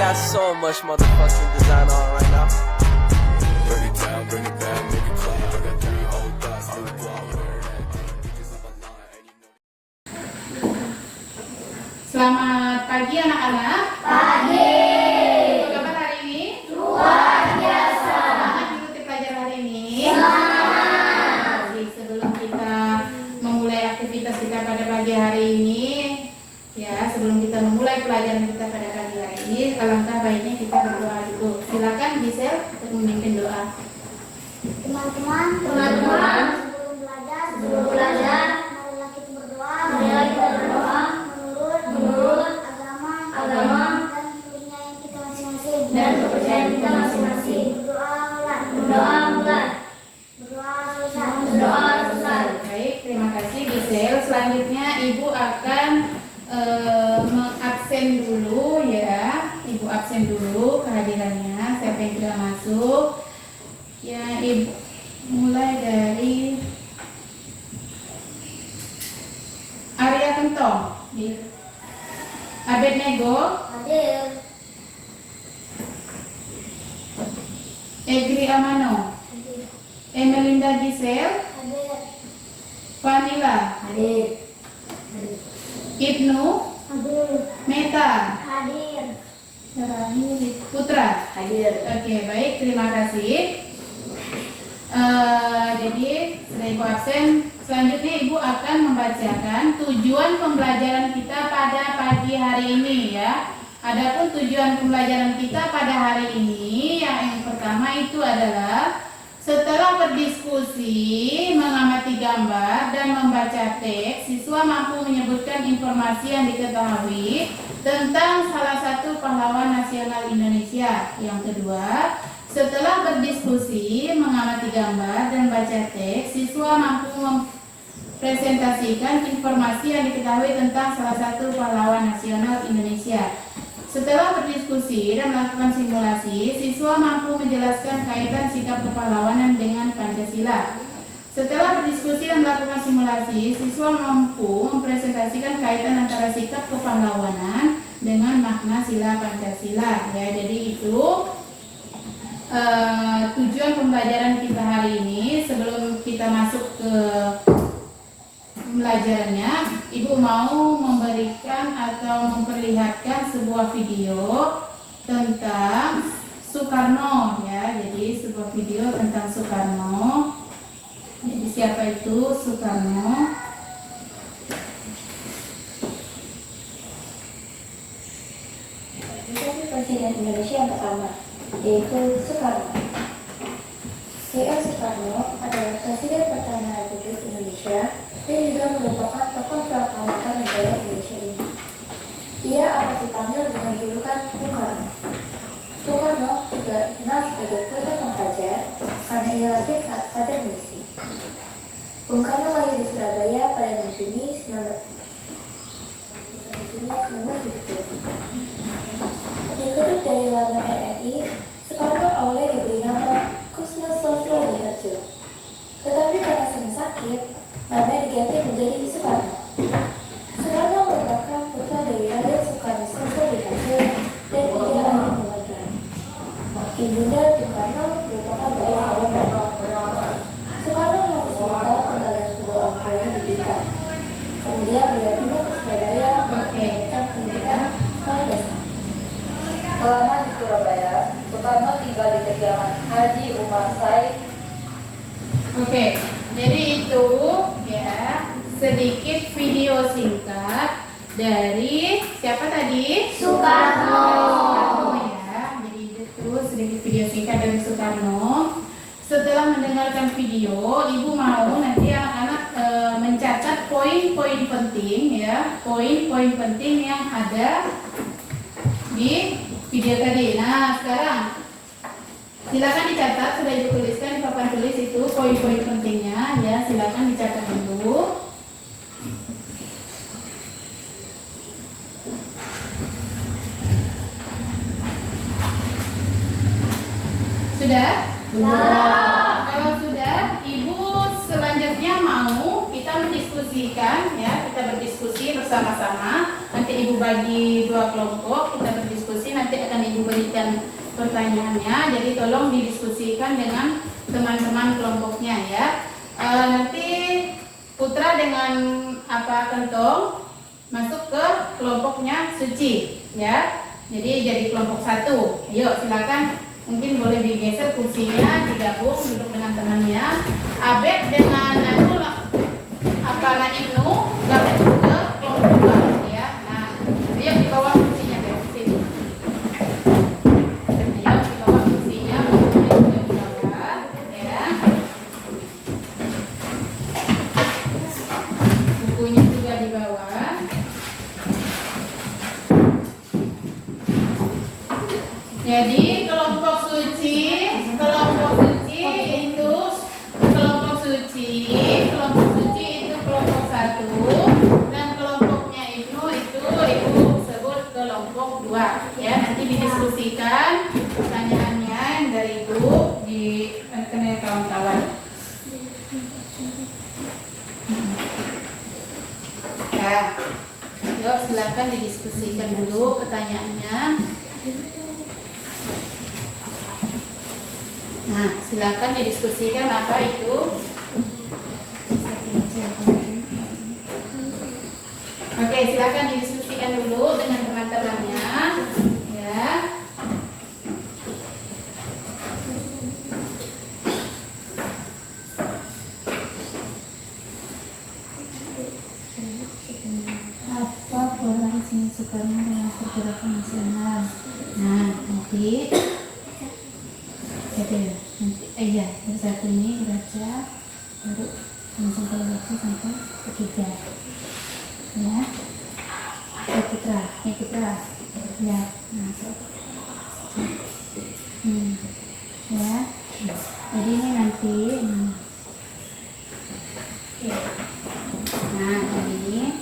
got so much motherfucking design on right now. Bring it down, bring it back, make it clap. I got 3 old thoughts, new guap. Selamat pagi anak-anak. Pagi. Apa kabar hari ini? Luar biasa. Semangat mengikuti pelajaran hari ini. Semangat. Jadi, sebelum kita memulai aktivitas kita pada pagi hari ini, ya sebelum kita memulai pelajaran kita pada pagi hari ini, alangkah baiknya kita berdoa dulu. Silakan Gisel untuk memimpin doa. Teman-teman, sebelum belajar, marilah kita berdoa, menurut agama dan kepercayaan kita masing-masing. Berdoa mulai. Berdoa selesai. Baik, terima kasih Gisel. Selanjutnya Ibu akan mengabsen dulu ya. Ibu absen dulu kehadirannya. Siapa yang tidak masuk? Ya, Ibu mulai dari Arya Kentong, Abednego, Hadir. Egri Amano, Hadir. Emelinda Gisel, Hadir. Vanilla, Hadir. Ibnu, Hadir. Meta, Hadir. Putra. Hadir. Oke, baik, terima kasih. Jadi sudah Ibu absen. Selanjutnya Ibu akan membacakan tujuan pembelajaran kita pada pagi hari ini ya. Adapun tujuan pembelajaran kita pada hari ini yang pertama itu adalah setelah berdiskusi, mengamati gambar dan membaca teks, siswa mampu menyebutkan informasi yang diketahui tentang salah satu pahlawan nasional Indonesia. Yang kedua, setelah berdiskusi, mengamati gambar dan baca teks, siswa mampu mempresentasikan informasi yang diketahui tentang salah satu pahlawan nasional Indonesia. Setelah berdiskusi dan melakukan simulasi, siswa mampu menjelaskan kaitan sikap kepahlawanan dengan Pancasila. Setelah berdiskusi dan melakukan simulasi, siswa mampu mempresentasikan kaitan antara sikap kepahlawanan dengan makna sila Pancasila. Ya, jadi itu tujuan pembelajaran kita hari ini. Sebelum kita masuk ke pembelajarannya, Ibu mau memberikan atau memperlihatkan sebuah video tentang Soekarno ya. Jadi sebuah video tentang Soekarno. Jadi siapa itu Soekarno? Presiden Indonesia yang pertama, yaitu Soekarno. C.R. Soekarno adalah Presiden pertama Republik Indonesia dan juga merupakan tokoh proklamasi negara Indonesia ini. Ia akan dipanggil dengan julukan Bung Karno. Soekarno juga dikenal sebagai putra penghajar karena ia lahir saat pada misi. Bung Karno lahir di Surabaya pada 6 Juni 1970. Dikutip dari laman RRI, Soekarno awalnya diberi nama Kusno Sosro Diharjo. Tetapi karena sering sakit, namanya diganti menjadi Soekarno. Soekarno merupakan putra dari Raden Soekarno Sosro Diharjo dan Ibu Ani Muhammad. Ibunda Soekarno merupakan bayi awal. Soekarno harus sekolah tinggal sebuah orang tuanya di Blitar. Kemudian beliau pindah ke Surabaya melanjutkan pendidikan sekolah dasar. Selama di Surabaya, Soekarno tinggal di kediaman Haji Umar Said. Oke, jadi itu ya sedikit video singkat dari siapa tadi? Soekarno. Soekarno ya. Jadi itu sedikit video singkat dari Soekarno. Setelah mendengarkan video, Ibu mau nanti anak-anak mencatat poin-poin penting ya, poin-poin penting yang ada di video tadi. Nah, sekarang silakan dicatat, sudah Ibu tuliskan di papan tulis itu poin-poin pentingnya ya, silakan dicatat dulu. Sudah? Kalau sudah, Ibu selanjutnya mau kita mendiskusikan ya, kita berdiskusi bersama-sama. Nanti Ibu bagi 2 kelompok, kita berdiskusi. nanti akan Ibu berikan pertanyaannya. Jadi tolong didiskusikan dengan teman-teman kelompoknya ya. Nanti Putra dengan Kentong masuk ke kelompoknya Suci ya. Jadi jadi kelompok 1. Ayo silakan, mungkin boleh digeser kursinya, digabung duduk dengan temannya. Abed dengan Ibnu gabung ke kelompok 2 ya. Nah, ayo di bawah kursinya dari sini. Ayo di bawah kursinya, bukunya juga di bawah ya. Bukunya juga di bawah. Jadi kelompok suci itu kelompok suci itu kelompok 1 dan kelompoknya Ibnu itu Ibu sebut kelompok 2 ya. Nanti didiskusikan pertanyaannya yang dari Ibu di kawan-kawan. Ya, yuk silakan didiskusikan dulu pertanyaannya. Nah, silakan didiskusikan apa itu. Oke, silakan didiskusikan dulu dengan teman-temannya, ya. Apa peran seni Soekarno dalam pergerakan nasional? Nah, nanti iya, yang satu ini baca baru langsung kalau baca sampai ketiga ya. Putra ya, masuk ya. Jadi ini nanti nah ini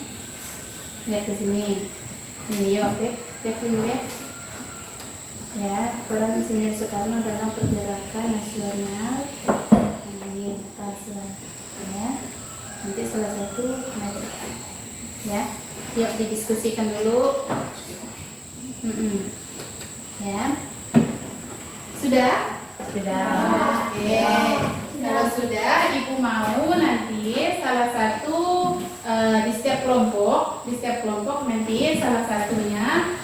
lihat ke sini yuk lihat dulu ya. Peran Insinyur Soekarno dalam pergerakan nasional ini ya. Nanti salah satu ya. Yuk didiskusikan dulu. Ya. Sudah? Oke. Kalau sudah, Ibu mau nanti salah satu di setiap kelompok nanti salah satunya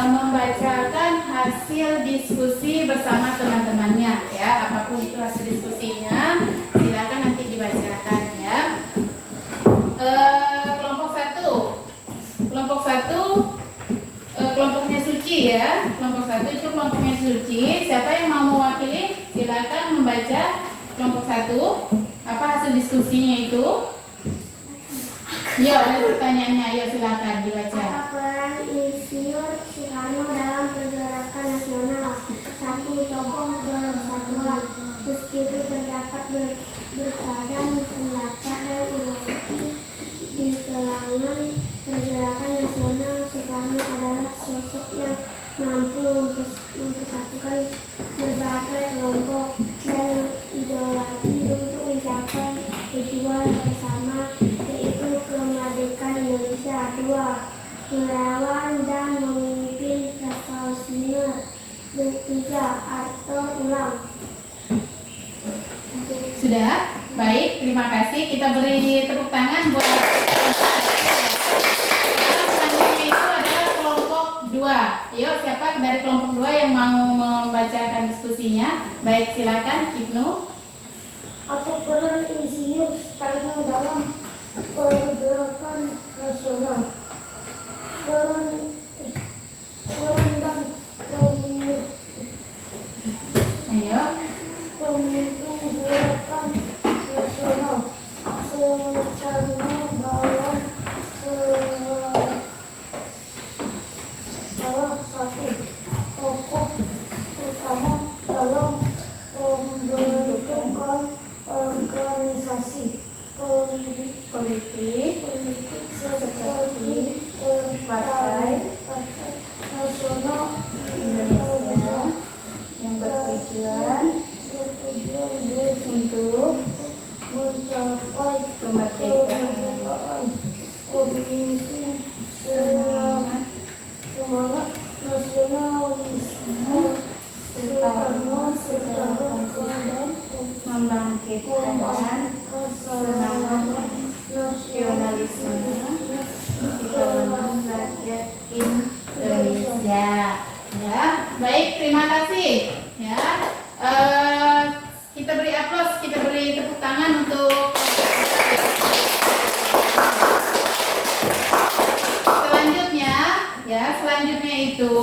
membacakan hasil diskusi bersama teman-temannya ya. Apapun itu hasil diskusinya, silakan nanti dibacakan ya. Kelompok satu kelompoknya Suci ya. Kelompok 1 itu kelompoknya Suci. Siapa yang mau mewakili? Silakan membaca kelompok 1. Apa hasil diskusinya itu? Ya, ada pertanyaannya. Ayo silakan dibaca. Apa peran Insinyur Soekarno dalam pergerakan nasional? 1. Tokoh persatuan. Meskipun terdapat berbagai pendapat dan ideologi di kalangan pergerakan nasional, Soekarno adalah sosok yang mampu mempersatukan berbagai kelompok dan ideologi untuk mencapai tujuan bersama, yaitu kemerdekaan Indonesia. 2. Melawan dan memimpin revolusioner. 3. Arto ulang. Sudah? Baik, terima kasih. Kita beri tepuk tangan buat selanjutnya itu adalah kelompok 2. Yuk, siapa dari kelompok 2 yang mau membacakan diskusinya? Baik, silakan Ibnu. Apa peran Insinyur Soekarno dalam pergerakan nasional? Peran dan Ayo. pemimpin gerakan nasional. Soekarno dalam salah satu tokoh utama dalam pembentukan organisasi politik seperti selanjutnya itu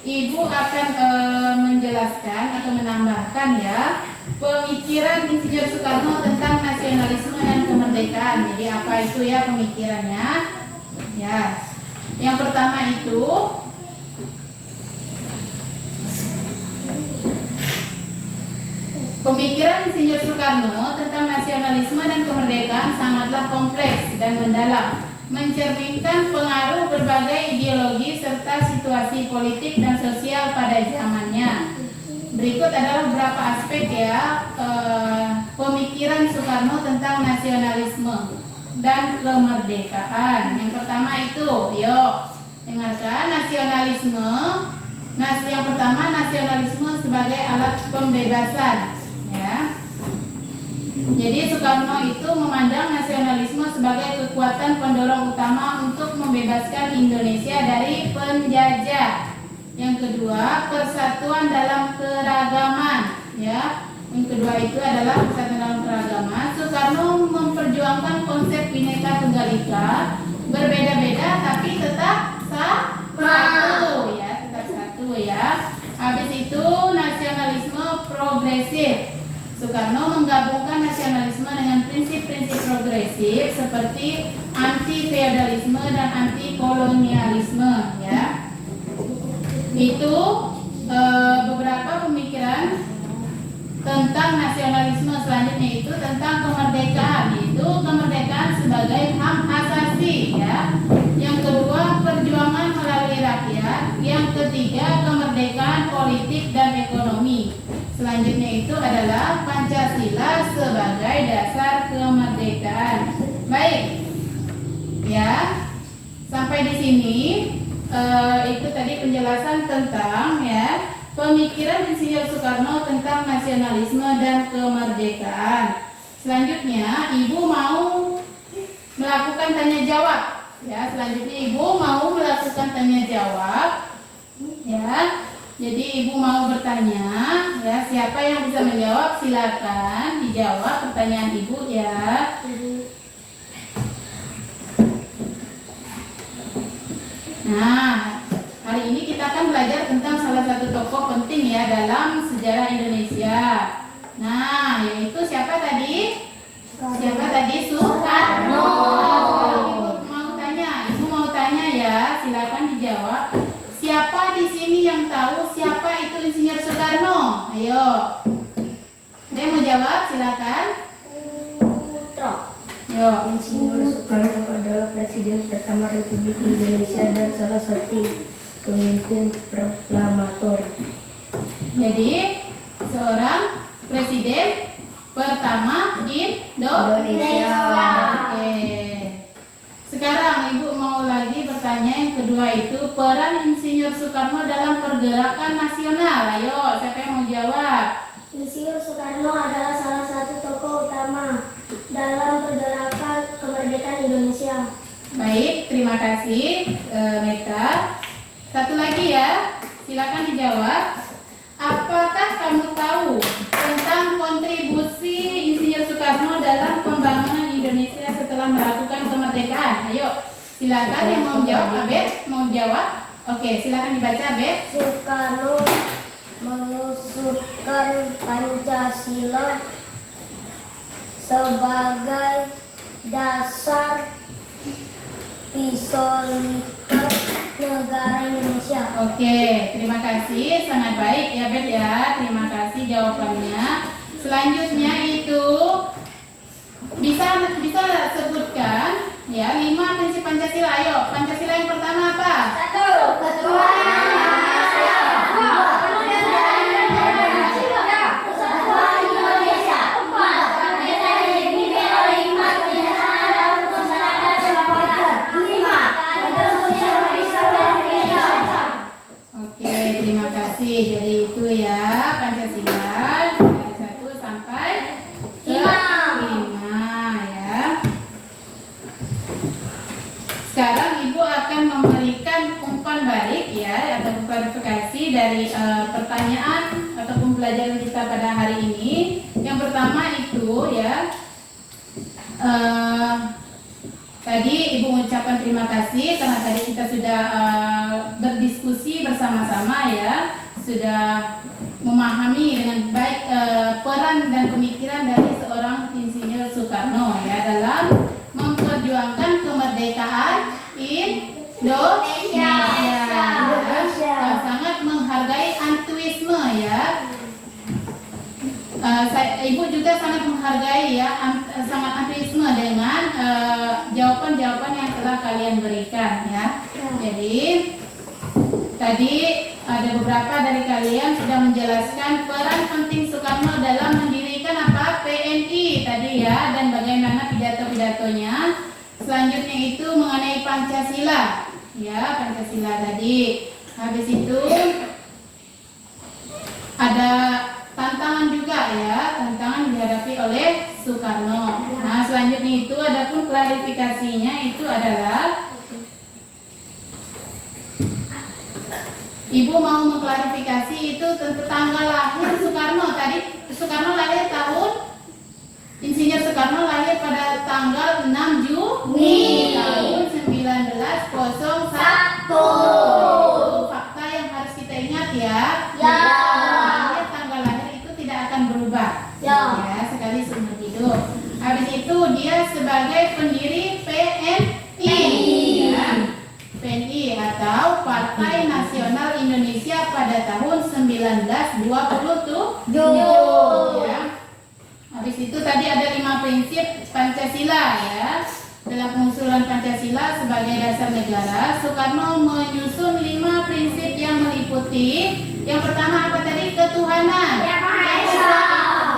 Ibu akan menjelaskan atau menambahkan ya pemikiran Insinyur Soekarno tentang nasionalisme dan kemerdekaan. Jadi apa itu ya pemikirannya? Ya, yang pertama itu pemikiran Insinyur Soekarno tentang nasionalisme dan kemerdekaan sangatlah kompleks dan mendalam, mencerminkan pengaruh berbagai ideologi serta situasi politik dan sosial pada zamannya. Berikut adalah beberapa aspek ya pemikiran Soekarno tentang nasionalisme dan kemerdekaan. Yang pertama itu, yuk dengarkan nasionalisme. Yang pertama nasionalisme sebagai alat pembebasan. Ya. Jadi Soekarno itu memandang nasionalisme sebagai kekuatan pendorong utama untuk membebaskan Indonesia dari penjajah. Yang kedua, persatuan dalam keragaman. Ya, yang kedua itu adalah persatuan dalam keragaman. Soekarno memperjuangkan konsep Bhinneka Tunggal Ika, berbeda-beda tapi tetap satu. Ya, tetap satu ya. Habis itu nasionalisme progresif. Soekarno menggabungkan nasionalisme dengan prinsip-prinsip progresif seperti anti-feodalisme dan anti-kolonialisme ya. Itu beberapa pemikiran tentang nasionalisme. Selanjutnya itu tentang kemerdekaan, yaitu kemerdekaan sebagai hak asasi ya. Yang kedua, perjuangan melalui rakyat. Yang ketiga, kemerdekaan politik dan ekonomi. Selanjutnya itu adalah Pancasila sebagai dasar kemerdekaan. Baik, ya sampai di sini itu tadi penjelasan tentang ya pemikiran Insinyur Soekarno tentang nasionalisme dan kemerdekaan. Selanjutnya Ibu mau melakukan tanya jawab. Ya, selanjutnya Ibu mau melakukan tanya jawab. Ya. Jadi Ibu mau bertanya, ya siapa yang bisa menjawab silakan dijawab pertanyaan Ibu ya. Nah, hari ini kita akan belajar tentang salah satu tokoh penting ya dalam sejarah Indonesia. Nah, yaitu siapa tadi? Siapa tadi? Soekarno. Ibu mau tanya ya, silakan dijawab. Siapa di sini yang tahu siapa itu Insinyur Soekarno? Ayo. Ada yang mau jawab? Silakan. Putra. Yo. Insinyur Soekarno adalah Presiden pertama Republik Indonesia dan salah satu pemimpin proklamator. Jadi seorang presiden pertama Indonesia. Oke. Sekarang Ibu mau lagi bertanya yang kedua itu peran Insinyur Soekarno dalam pergerakan nasional. Ayo, siapa yang mau jawab? Insinyur Soekarno adalah salah satu tokoh utama dalam pergerakan kemerdekaan Indonesia. Baik, terima kasih Meta. Satu lagi ya, silakan dijawab. Apakah kamu tahu tentang kontribusi Insinyur Soekarno dalam pembangunan Indonesia setelah melakukan kemerdekaan? Ayo, silakan yang mau jawab. Abed, mau jawab? Oke, silakan dibaca Abed. Soekarno mengusulkan Pancasila sebagai dasar fisolitas negara Indonesia. Oke, terima kasih, sangat baik ya Bet ya. Terima kasih jawabannya. Selanjutnya itu bisa sebutkan ya 5 prinsip Pancasila. Ayo, Pancasila yang pertama apa? Oke, terima kasih. Jadi itu ya Pancasila dari 1 sampai 5 ya. Sekarang Ibu akan memberikan umpan balik ya atau klarifikasi dari pertanyaan atau pembelajaran kita pada hari ini. Yang pertama itu ya tadi Ibu mengucapkan terima kasih karena tadi kita sudah bersama-sama ya sudah memahami dengan baik peran dan pemikiran dari seorang Insinyur Soekarno ya dalam memperjuangkan kemerdekaan Indonesia. Sangat menghargai antuisme ya. Ibu juga sangat menghargai ya, sangat antuisme dengan jawaban-jawaban yang telah kalian berikan ya. Jadi tadi ada beberapa dari kalian sudah menjelaskan peran penting Soekarno dalam mendirikan apa PNI tadi ya, dan bagaimana pidato-pidatonya. Selanjutnya itu mengenai Pancasila ya, Pancasila tadi. Habis itu ada tantangan juga ya, tantangan dihadapi oleh Soekarno. Nah selanjutnya itu adapun klarifikasinya itu adalah Ibu mau mengklarifikasi itu tentang tanggal lahir Soekarno. Tadi Soekarno lahir Insinyur Soekarno lahir pada tanggal 6 Juni tahun 1901. Itu fakta yang harus kita ingat ya. Tanggal lahir itu tidak akan berubah. Ya, sekali seumur hidup. Habis itu dia sebagai pendiri PNI. Ya. PNI atau Partai Nasional Indonesia pada tahun 1927 ya. Habis itu tadi ada 5 prinsip Pancasila ya. Dalam pengusulan Pancasila sebagai dasar negara, Soekarno menyusun 5 prinsip yang meliputi yang pertama apa tadi? Ketuhanan,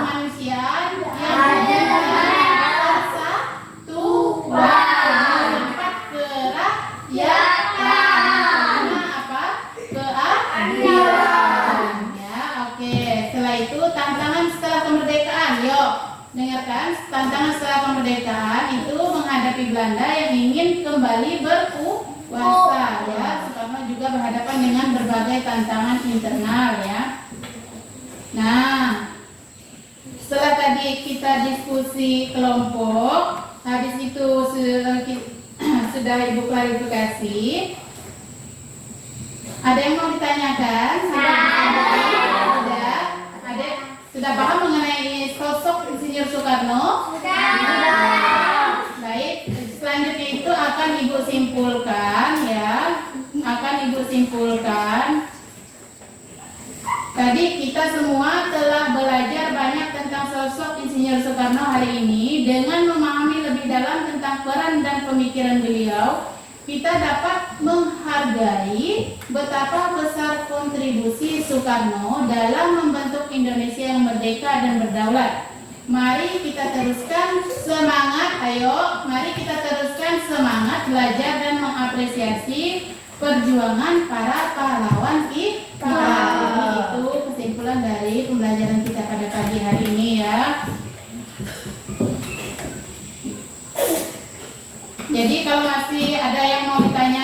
kemanusiaan, yang kedua persatuan, yang keempat kerakyatan, apa? Keadilan. Ya, oke. Setelah itu tantangan setelah kemerdekaan. Yuk, dengarkan. Tantangan setelah kemerdekaan itu menghadapi Belanda yang ingin kembali berkuasa. Ya, Soekarno juga berhadapan dengan berbagai tantangan internal ya. Nah, setelah tadi kita diskusi kelompok, habis itu sudah Ibu klarifikasi. Ada yang mau ditanyakan? Ada? Sudah paham mengenai sosok Insinyur Soekarno? Baik, selanjutnya itu akan Ibu simpulkan ya. Tadi kita semua telah belajar banyak tentang sosok Insinyur Soekarno hari ini. Dengan memahami lebih dalam tentang peran dan pemikiran beliau, kita dapat menghargai betapa besar kontribusi Soekarno dalam membentuk Indonesia yang merdeka dan berdaulat. Mari kita teruskan semangat, mari kita teruskan semangat belajar dan mengapresiasi perjuangan para pahlawan kita. Ini itu kesimpulan dari pembelajaran kita pada pagi hari ini ya. Jadi kalau masih ada yang mau ditanya